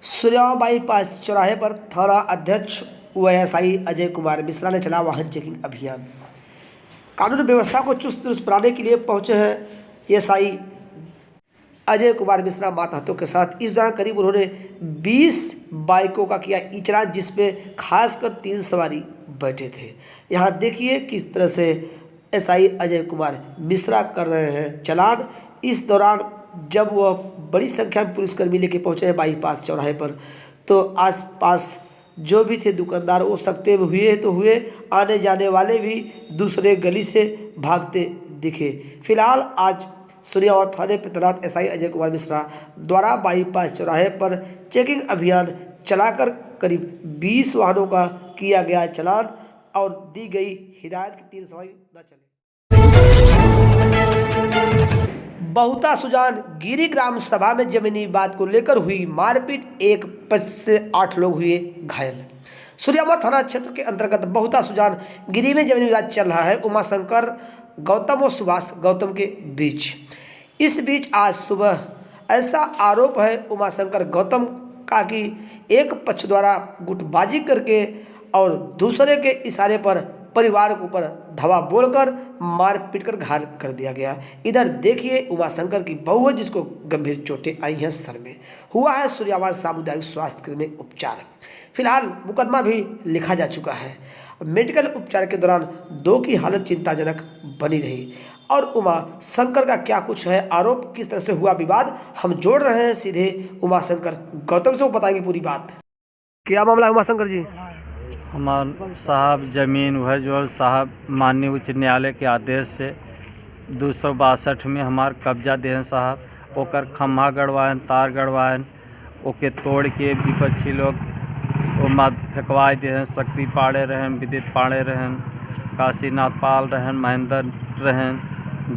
सूर्यावा bypass चौराहे पर थाना अध्यक्ष व एसआई अजय कुमार मिश्रा ने चला वाहन चेकिंग अभियान। कानून व्यवस्था को चुस्त दुरुस्त बनाने के लिए पहुंचे हैं एसआई अजय कुमार मिश्रा मातहतों के साथ। इस दौरान करीब उन्होंने 20 बाइकों का किया ई चालान, जिसमें खासकर 3 सवारी बैठे थे। यहाँ देखिए किस तरह से एसआई अजय कुमार मिश्रा कर रहे हैं चालान। इस दौरान जब वह बड़ी संख्या में पुलिसकर्मी लेके पहुंचे हैं बाईपास चौराहे पर, तो आसपास जो भी थे दुकानदार वो सकते में हुए तो हुए, आने जाने वाले भी दूसरे गली से भागते दिखे। फिलहाल आज सूर्यावा थाने पर तैनात एसआई अजय कुमार मिश्रा द्वारा बाईपास चौराहे पर चेकिंग अभियान चलाकर करीब 20 वाहनों का किया गया चालान और दी गई हिदायत की 3 सवारी न चले। बहुता सुजान गिरी ग्राम सभा में जमीनी विवाद को लेकर हुई मारपीट, 1 से 8 लोग हुए घायल। सूर्यावा थाना क्षेत्र के अंतर्गत बहुता सुजान गिरी में जमीनी विवाद चल रहा है उमाशंकर गौतम और सुभाष गौतम के बीच। इस बीच आज सुबह ऐसा आरोप है उमाशंकर गौतम का कि एक पक्ष द्वारा गुटबाजी करके और दूसरे के इशारे पर परिवार के ऊपर धवा बोलकर मार पीट कर घायल कर दिया गया। इधर देखिए उमाशंकर की बहू है जिसको गंभीर चोटें आई हैं, सर में हुआ है सूर्यावा सामुदायिक स्वास्थ्य केंद्र में उपचार। फिलहाल मुकदमा भी लिखा जा चुका है। मेडिकल उपचार के दौरान 2 की हालत चिंताजनक बनी रही। और उमाशंकर का क्या कुछ है आरोप, किस तरह से हुआ विवाद, हम जोड़ रहे हैं सीधे उमाशंकर गौतम से, वो बताएंगे पूरी बात। क्या मामला है उमाशंकर जी? हमार साहब जमीन वह जो साहब माननीय उच्च न्यायालय के आदेश से 262 में हमार कब्जा दे साहब, ओकर खम्हा गड़वाएन, तार गड़वाएन, ओके तोड़ के विपक्षी लोग ओमा फेंकवाए दे। शक्ति पाड़े रहन, विदित पाड़े रहन, काशीनाथ पाल रहन, महेंद्र रहन,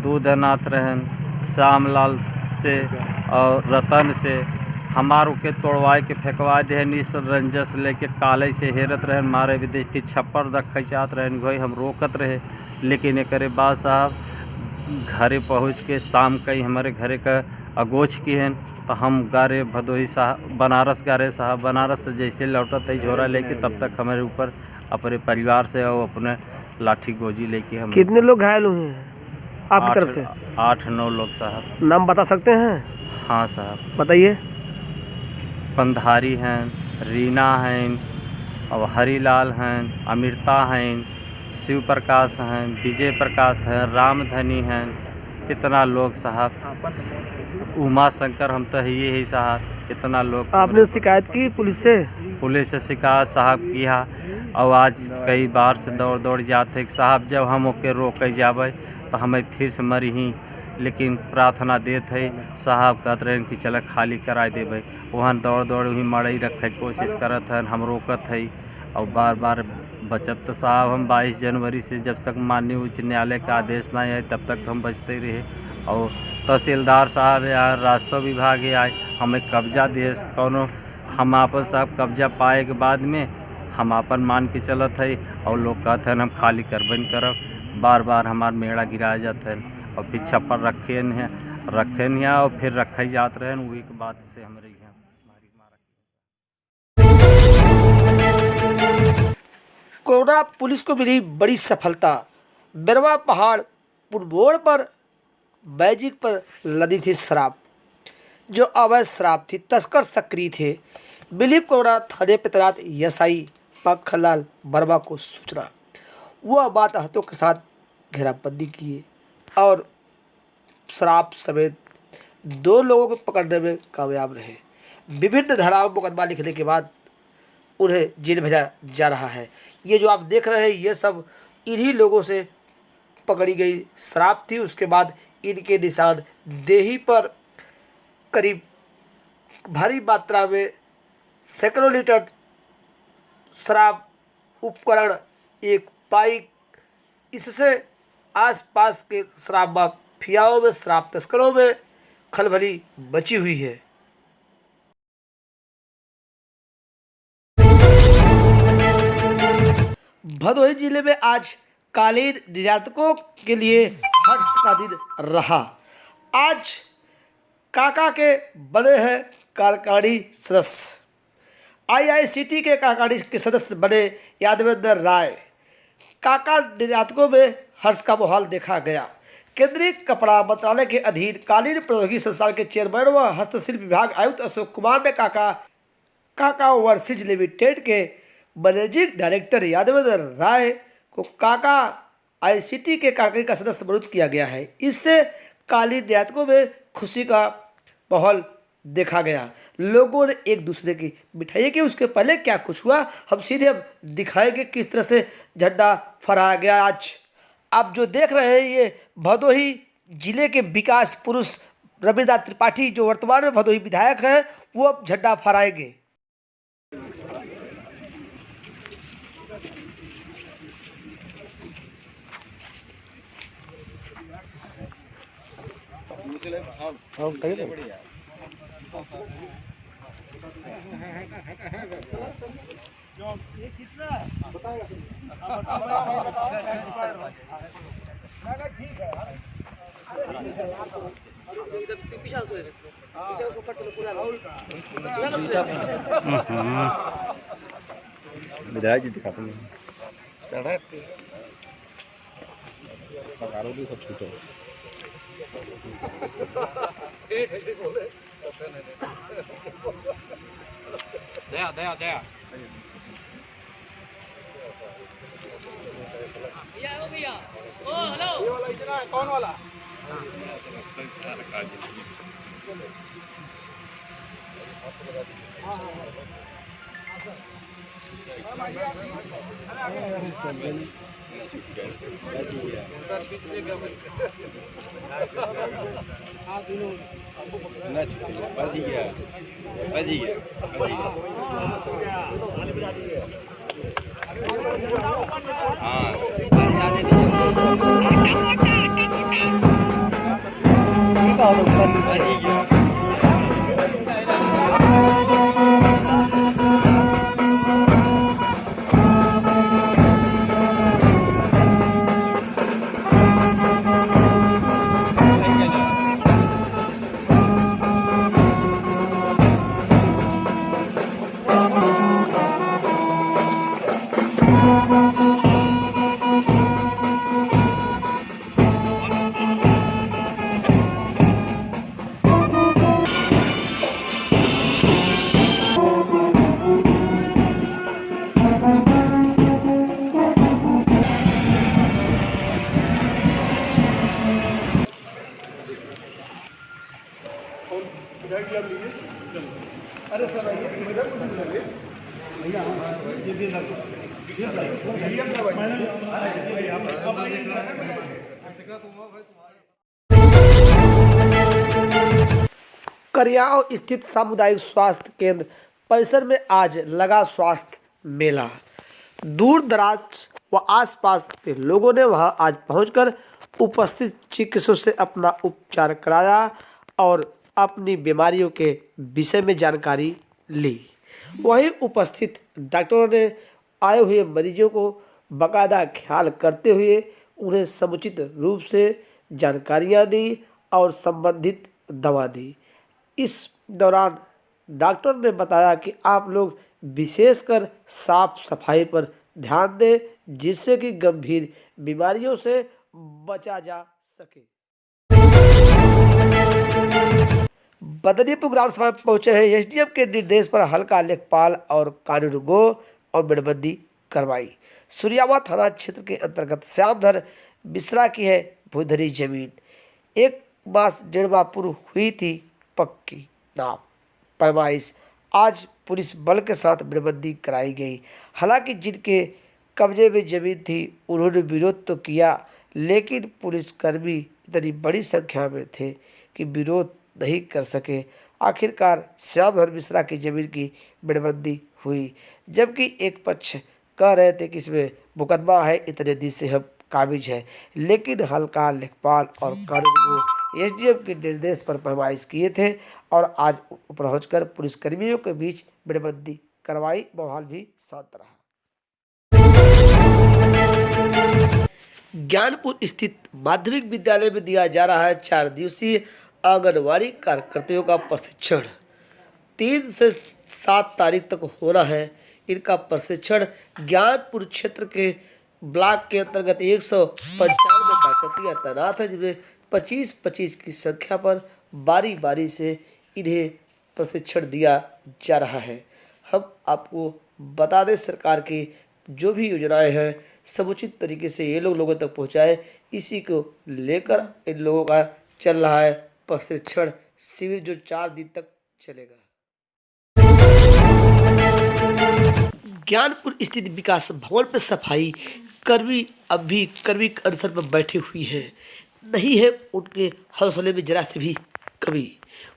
दूधनाथ रहन, श्यामलाल से और रतन से हमार के तोड़वाए के फेंकवा दे। इस रंजस लेके काले से हेरत रहन, मारे विदेश के छप्पर रख चाहत रहन, वही हम रोकत रहे। लेकिन एक बाद साहब घरे पहुँच के शाम कई हमारे घरे का अगोच की हैं, तो हम गारे भदोही साहब बनारस गारे साहब, बनारस से जैसे लौटत है झोरा लेके, तब तक हमारे ऊपर अपने परिवार से और अपने लाठी गोजी लेके हम। कितने लोग घायल हुए हैं आपकी तरफ से? 8-9 लोग साहब। नाम बता सकते हैं? हाँ साहब बताइए। पंधारी हैं, रीना हैं और हरीलाल हैं, अमृता हैं, शिव प्रकाश हैं, विजय प्रकाश हैं, रामधनी हैं, इतना लोग साहब। उमाशंकर हम तो ये ही साहब, इतना लोग। आपने शिकायत की पुलिस से? पुलिस से शिकायत साहब किया और आज कई बार से दौड़ दौड़ जाते साहब। जब हम ओके रोके जावे तो हमें फिर से मरी ही, लेकिन प्रार्थना देते है साहब, कहते रहे कि चल खाली कराए देवे। वहाँ दौड़ दौड़ ही मड़ई रखे कोशिश करत है, हम रोकत है और बार बार बचत। तो साहब हम 22 जनवरी से जब तक माननीय उच्च न्यायालय का आदेश नहीं आए तब तक हम बचते रहे। और तहसीलदार साहब या राजस्व विभाग आए, हमें कब्जा दिए कौनो। हम आपन साहब कब्जा पाए के बाद में हम आपन मान के चलत है और लोग कहते हैं हम खाली करबन करब। बार बार हमार मेड़ा गिराया जाता है और फिर छप्पर रखे नहीं और फिर रखे जाते रहे। वही के बाद से हमारे यहाँ कोरोना पुलिस को मिली बड़ी सफलता। बेरवा पहाड़ पुरबोड़ पर मैजिक पर लदी थी शराब, जो अवैध शराब थी। तस्कर सक्रिय थे। मिली कोरोना थाने पर तैनात एसआई मक्खनलाल वर्मा को सूचना, वह मातहतों के साथ घेराबंदी किए और शराब समेत 2 लोगों को पकड़ने में कामयाब रहे। विभिन्न धाराओं मुकदमा लिखने के बाद उन्हें जेल भेजा जा रहा है। ये जो आप देख रहे हैं ये सब इन्हीं लोगों से पकड़ी गई शराब थी। उसके बाद इनके निशान देही पर करीब भारी मात्रा में सैकड़ों लीटर शराब, उपकरण, एक बाइक, इससे आसपास के शराब माफियाओं में, शराब तस्करों में खलबली मची हुई है। भदोही जिले में आज कालीन निर्यातकों के लिए हर्ष का दिन रहा। आज काका के बने हैं कार्यकारी सदस्य। आईआईसीटी के कार्यकारिणी के सदस्य बने यादवेंद्र राय। काका निर्यातकों में हर्ष का माहौल देखा गया। केंद्रीय कपड़ा मंत्रालय के अधीन कालीन प्रौद्योगिकी संस्थान के चेयरमैन व हस्तशिल्प विभाग आयुक्त अशोक कुमार ने काका ओवरसीज लिमिटेड के मैनेजिंग डायरेक्टर यादवेंद्र राय को काका आईसीटी के कार्यकारिणी का सदस्य मनोनीत किया गया है। इससे कालीन निर्यातकों में खुशी का माहौल देखा गया। लोगों ने एक दूसरे की मिठाई की। उसके पहले क्या कुछ हुआ हम सीधे अब दिखाएंगे किस तरह से झंडा फहराया गया। आज आप जो देख रहे हैं ये भदोही जिले के विकास पुरुष रविदास त्रिपाठी जो वर्तमान में भदोही विधायक हैं वो अब झंडा फहराएंगे। विधायक जी दिखाते हैं सरकारों की सब छूटे दया दया दया भैया ओ हेलो ये वाला इतना है कौन वाला करियाव स्थित सामुदायिक स्वास्थ्य केंद्र परिसर में आज लगा स्वास्थ्य मेला। दूर दराज व आसपास के लोगों ने वहां आज पहुंचकर उपस्थित चिकित्सकों से अपना उपचार कराया और अपनी बीमारियों के विषय में जानकारी ली। वहीं उपस्थित डॉक्टरों ने आए हुए मरीजों को बाकायदा ख्याल करते हुए उन्हें समुचित रूप से जानकारियां दी और संबंधित दवा दी। इस दौरान डॉक्टर ने बताया कि आप लोग विशेषकर साफ सफाई पर ध्यान दें जिससे कि गंभीर बीमारियों से बचा जा सके। बदनीपुर ग्राम सभा में पहुंचे हैं एसडीएम के निर्देश पर हल्का लेखपाल और कानून गो और बेड़बंदी करवाई। सूर्यावा थाना क्षेत्र के अंतर्गत श्यामधर मिश्रा की है भूधरी जमीन। 1 मास 1.5 माह पूर्व हुई थी पक्की नाम पैमाइश। आज पुलिस बल के साथ बेड़बंदी कराई गई। हालांकि जिनके कब्जे में जमीन थी उन्होंने विरोध तो किया लेकिन पुलिसकर्मी इतनी बड़ी संख्या में थे कि विरोध नहीं कर सके। आखिरकार श्यामधर मिश्रा की जमीन की बेड़बंदी हुई जबकि एक पक्ष कह रहे थे कि इसमें मुकदमा है इतने दिन से हम काबिज है, लेकिन हल्का लेखपाल और कानून को एसडीएम के निर्देश पर पैमाइश किए थे और आज पहुंचकर पुलिसकर्मियों के बीच बेड़बंदी करवाई। माहौल भी शांत रहा। ज्ञानपुर स्थित माध्यमिक विद्यालय में दिया जा रहा है 4 दिवसीय आंगनवाड़ी कार्यकर्ताओं का प्रशिक्षण। 3 से 7 तारीख तक होना है। इनका प्रशिक्षण ज्ञानपुर क्षेत्र के ब्लॉक के अंतर्गत 195 कार्यकर्ता तैनात है, जिसमें 25-25 की संख्या पर बारी बारी से इन्हें प्रशिक्षण दिया जा रहा है। हम आपको बता दें, सरकार की जो भी योजनाएं हैं समुचित तरीके से ये लोगों तक पहुंचाए, इसी को लेकर इन लोगों का चल रहा है प्रशिक्षण शिविर, जो 4 दिन तक चलेगा। ज्ञानपुर स्थित विकास भवन पर सफाई कर्मी अब भी कर्मी अनशन पर बैठे हुई है। नहीं है उनके हौसले में जरा से भी कमी।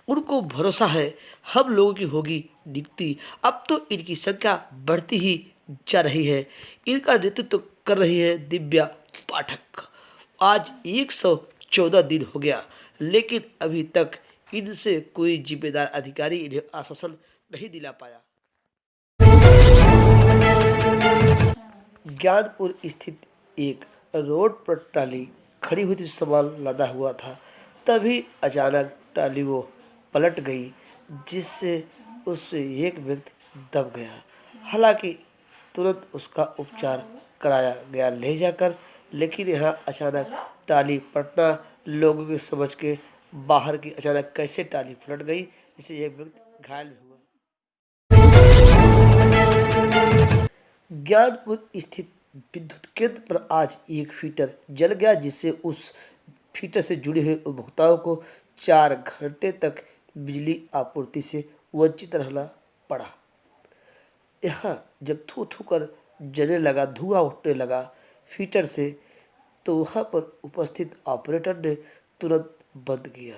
उनको भरोसा है हम लोगों की होगी नियुक्ति। अब तो इनकी संख्या बढ़ती ही जा रही है। इनका नेतृत्व कर रही है दिव्या पाठक। आज 114 दिन हो गया, लेकिन अभी तक इनसे कोई जिम्मेदार अधिकारी इन्हें आश्वासन नहीं दिला पाया। ज्ञानपुर स्थित एक रोड पर ट्राली खड़ी हुई थी, सामान लदा हुआ था। तभी अचानक ट्राली वो पलट गई, जिससे उससे एक व्यक्ति दब गया। हालांकि तुरंत उसका उपचार कराया गया ले जाकर, लेकिन यहाँ अचानक ट्राली पलटना लोगों की समझ के बाहर की अचानक कैसे ट्राली पलट गई, इससे एक व्यक्ति घायल हुआ। ज्ञानपुर स्थित विद्युत केंद्र पर आज एक फीटर जल गया, जिससे उस फीटर से जुड़े हुए उपभोक्ताओं को 4 घंटे तक बिजली आपूर्ति से वंचित रहना पड़ा। यहाँ जब थू थू कर जलने लगा, धुआं उठने लगा फीटर से, तो वहाँ पर उपस्थित ऑपरेटर ने तुरंत बंद किया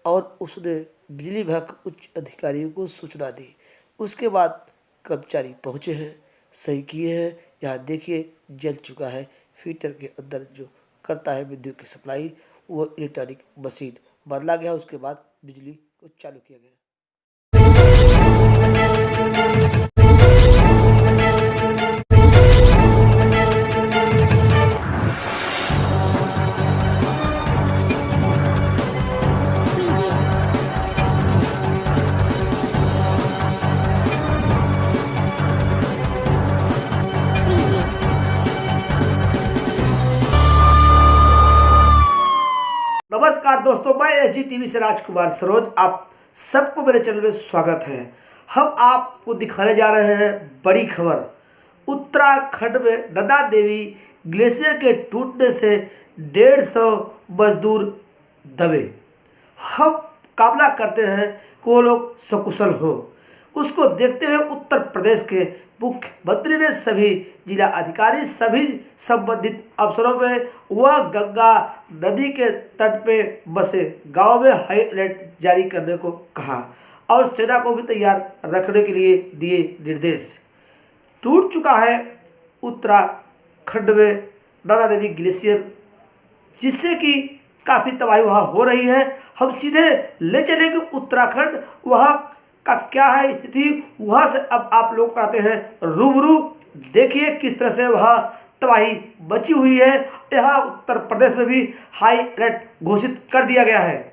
और उसने बिजली विभाग के उच्च अधिकारियों को सूचना दी। उसके बाद कर्मचारी पहुँचे हैं, सही किए हैं। यहाँ देखिए जल चुका है फीटर के अंदर जो करता है विद्युत की सप्लाई, वो इलेक्ट्रॉनिक मशीन बदला गया। उसके बाद बिजली को चालू किया गया। नमस्कार दोस्तों, मैं एसजी टीवी से राजकुमार सरोज, आप सबको मेरे चैनल में स्वागत है। हम आपको दिखाने जा रहे हैं बड़ी खबर। उत्तराखंड में नंदा देवी ग्लेशियर के टूटने से 150 मजदूर दबे। हम कामना करते हैं कि वो लोग सकुशल हो। उसको देखते हुए उत्तर प्रदेश के मुख्यमंत्री ने सभी जिला अधिकारी, सभी संबंधित अफसरों में वह गंगा नदी के तट पे बसे गांव में हाई अलर्ट जारी करने को कहा और सेना को भी तैयार रखने के लिए दिए निर्देश। टूट चुका है उत्तराखंड में नंदा देवी ग्लेशियर, जिससे कि काफ़ी तबाही वहाँ हो रही है। हम सीधे ले चलेंगे उत्तराखंड, वहाँ का क्या है स्थिति, वहाँ से अब आप लोग आते हैं रूबरू। देखिए किस तरह से वहाँ तबाही बची हुई है। यहाँ उत्तर प्रदेश में भी हाई अलर्ट घोषित कर दिया गया है।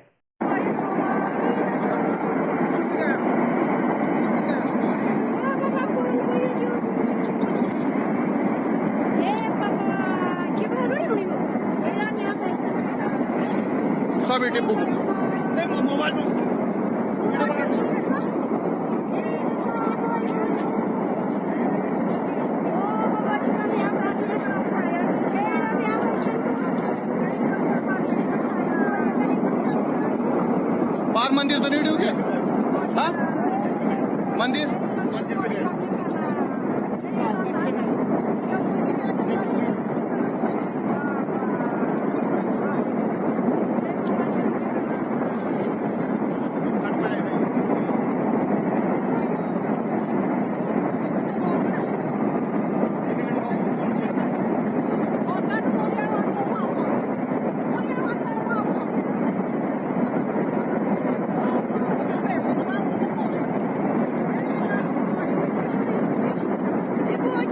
बाहर मंदिर तो नहीं डूब गया? हाँ, मंदिर Ой,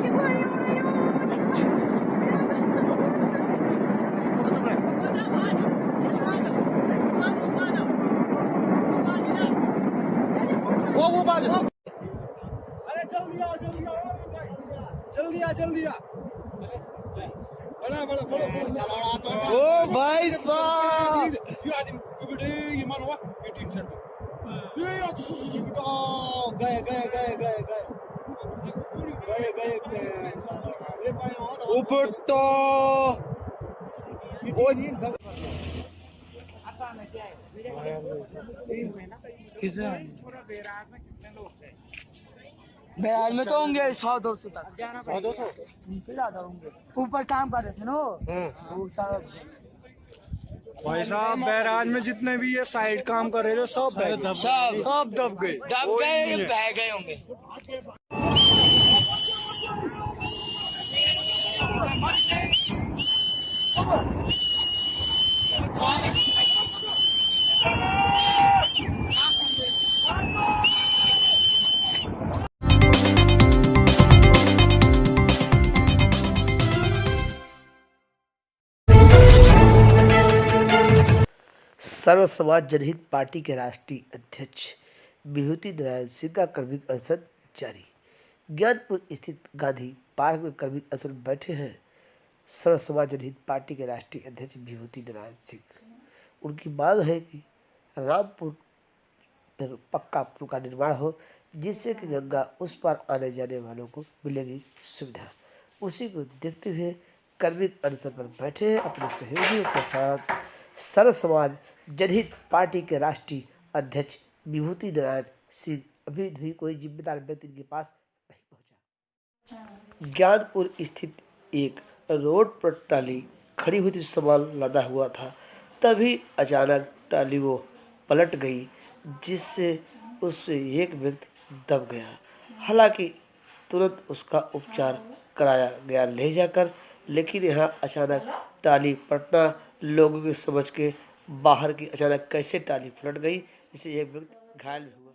आओ ग्रुप आज। अरे जल्दी आ भाई, जल्दी आ बड़ा ओ भाई साहब ये मानो ये टीम सेट ये ऊपर तो बैराज में तो होंगे 100-200 तक, 100-200 ज्यादा होंगे। ऊपर काम कर रहे थे ना वो सारा। भाई साहब बैराज में जितने भी ये साइड काम कर रहे थे सब दब गए बह गए होंगे। सर्व समाज जनहित पार्टी के राष्ट्रीय अध्यक्ष विभूति नारायण सिंह का कर्मिक अनशन जारी। ज्ञानपुर स्थित गांधी पार्क में कर्मिक अनशन बैठे हैं सर्व समाज जनहित पार्टी के राष्ट्रीय अध्यक्ष विभूति नारायण सिंह। उनकी मांग है कि रामपुर में पक्का पुल का निर्माण हो, जिससे कि गंगा उस पार आने जाने वालों को मिलेगी सुविधा। उसी को देखते हुए कर्मिक अनशन पर बैठे हैं अपने सहयोगियों के साथ सर्व समाज जनहित पार्टी के राष्ट्रीय अध्यक्ष विभूति नारायण सिंह। अभी भी कोई जिम्मेदार व्यक्ति के पास नहीं पहुंचा। ज्ञानपुर स्थित एक रोड पर ट्राली खड़ी हुई थी, सामान लदा हुआ था, तभी अचानक ट्राली वो पलट गई, जिससे उससे एक व्यक्ति दब गया। हालांकि तुरंत उसका उपचार कराया गया ले जाकर, लेकिन यहाँ अचानक ट्राली पलटना लोगों की समझ के बाहर की अचानक कैसे ट्राली पलट गई, इससे एक व्यक्ति घायल हुआ।